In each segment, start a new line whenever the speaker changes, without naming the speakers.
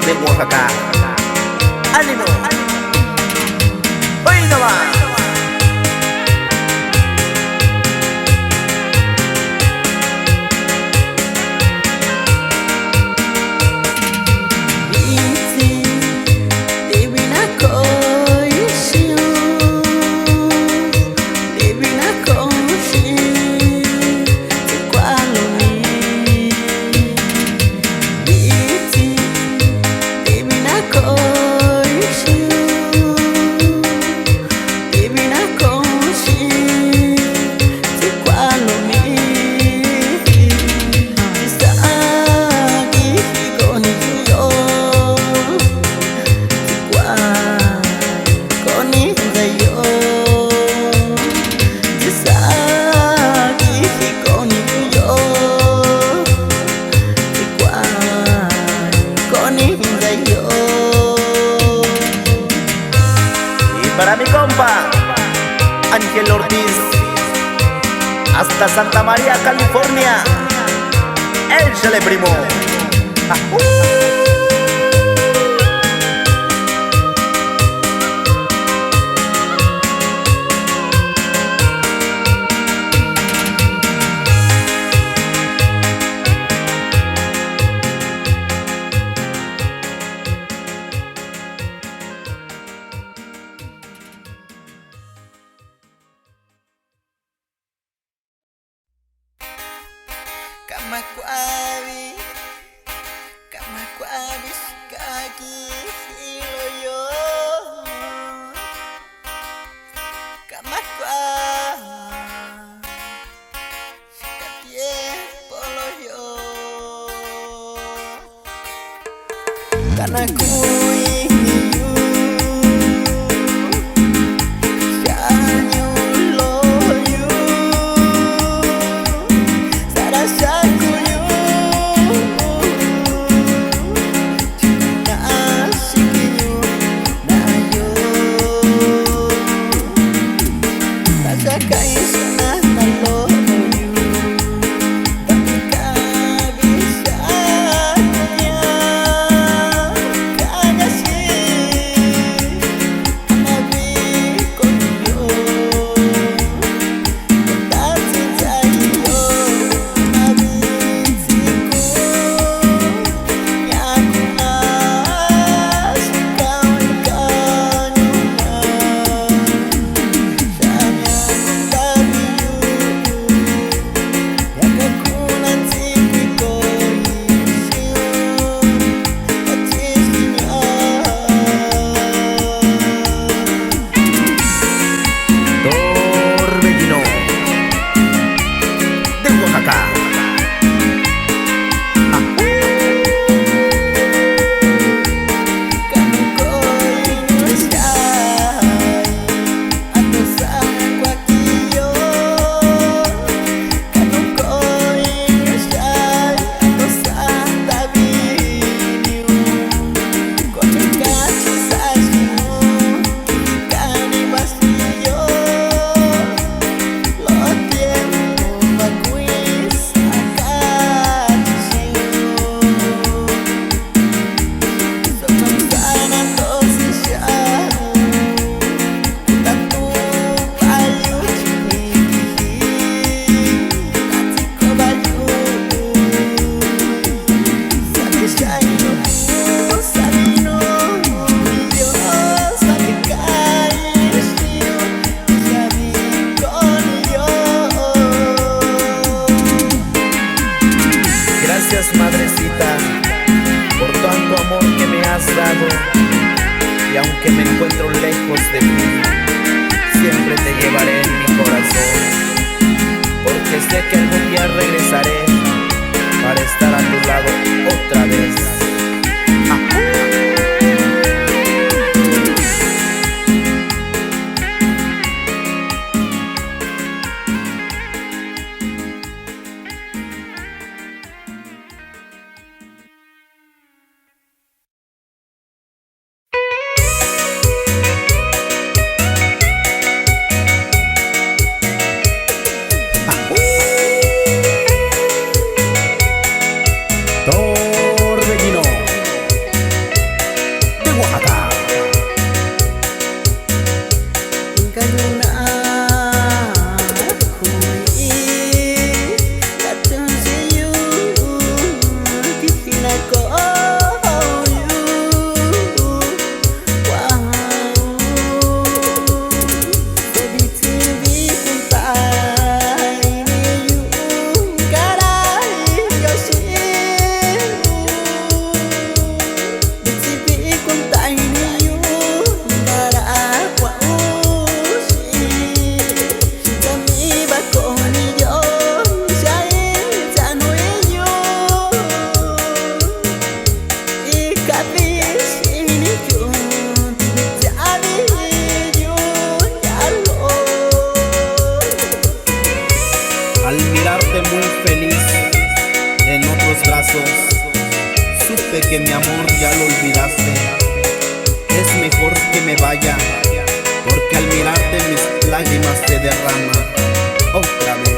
de Oaxaca. ¡Ánimo! ¡Hoy no va! Para mi compa Ángel Ortiz, hasta Santa María, California. Échale, primo.
Kamakuabi, kamakuabi kaki hiloyo, kamakua, katie poloyo, kanakui.
Gracias, madrecita, por tanto amor que me has dado. Y aunque me encuentro lejos de ti, siempre te llevaré en mi corazón, porque sé que algún día regresaré para estar a tu lado otra vez. Torbellino. mi amor ya lo olvidaste. Es mejor que me vaya, porque al mirarte mis lágrimas se derraman otra vez.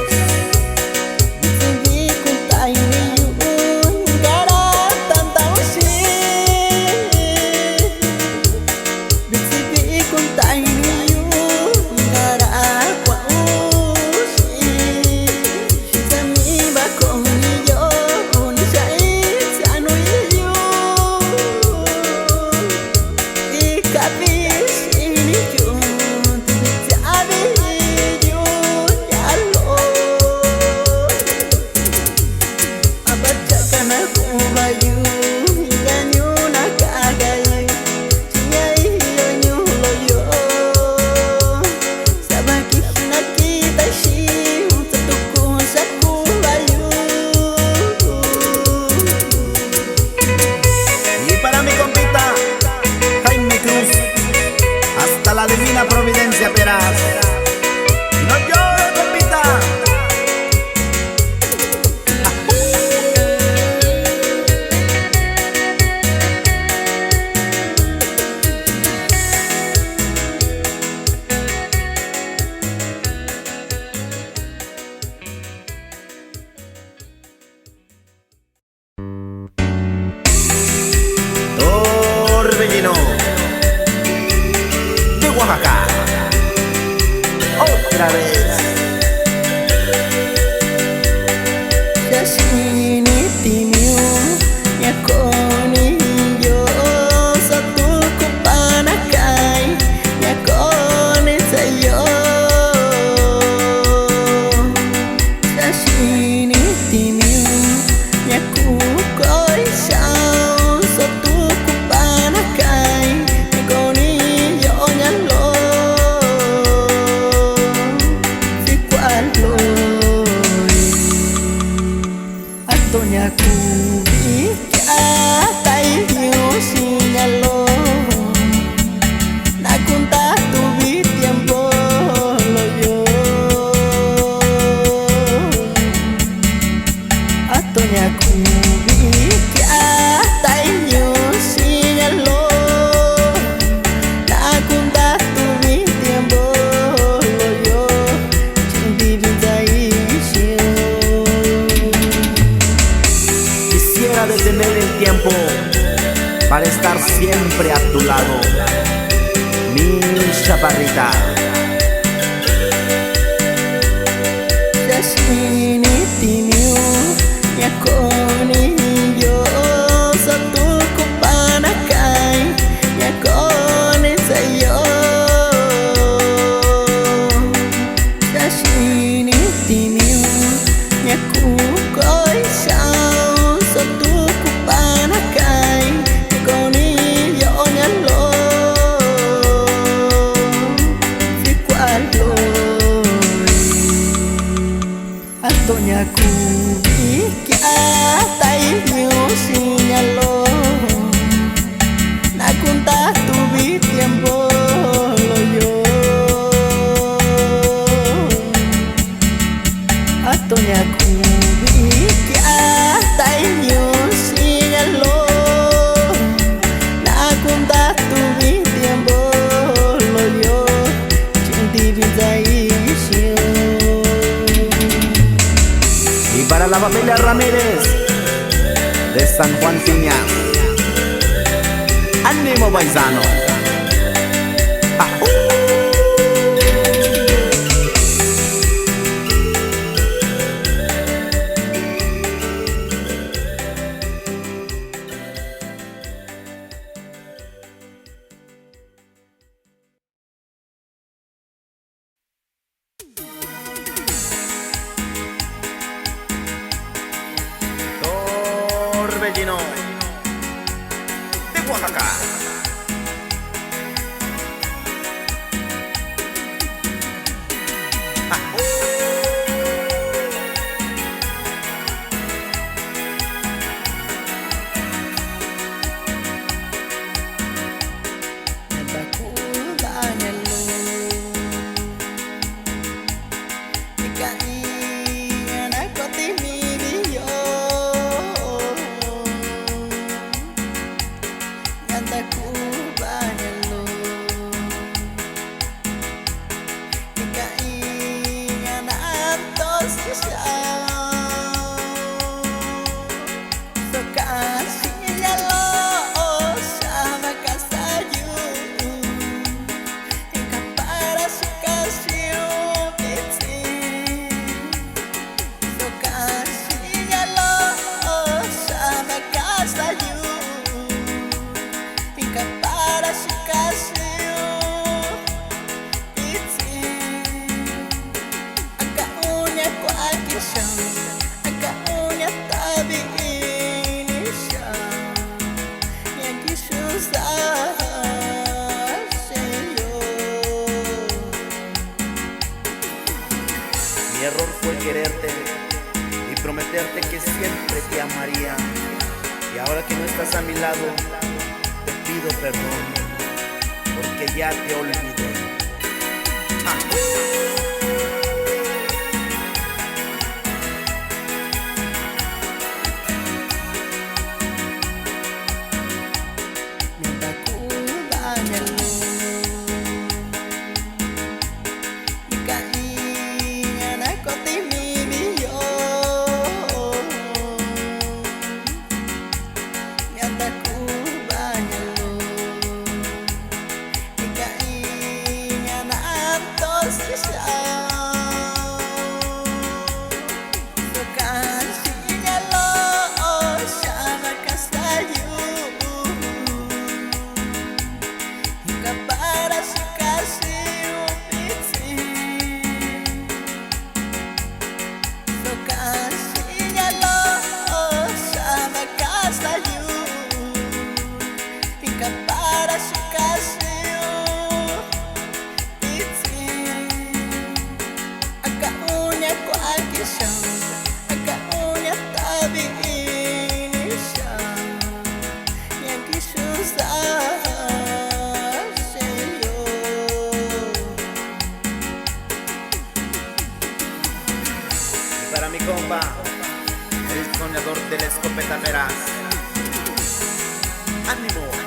La divina providencia verás. No llores, compita.
Torbellino de Oaxaca, otra vez. Detener el tiempo para estar siempre a tu lado, mi chaparrita. Y para la familia Ramírez de San Juan Piña, ánimo paisano. Torbellino de Oaxaca.
susah
Mi error fue quererte y prometerte que siempre te amaría. Y ahora que no estás a mi lado, te pido perdón, porque ya te olvidé.
Minta kulanya lu Ikaingan ako timibiyo Minta kulanya lu Ikaingan ato sisa Kasihnya lo sama kasayu Para si kasih upiti So kasihnya lo sama kasayu Hingga para si kasih upiti Agak-unya ko akisang Agak-unya tabi ini siya Yang kisusah
Para mi compa, el soñador de la escopeta veraz. ¡Ánimo!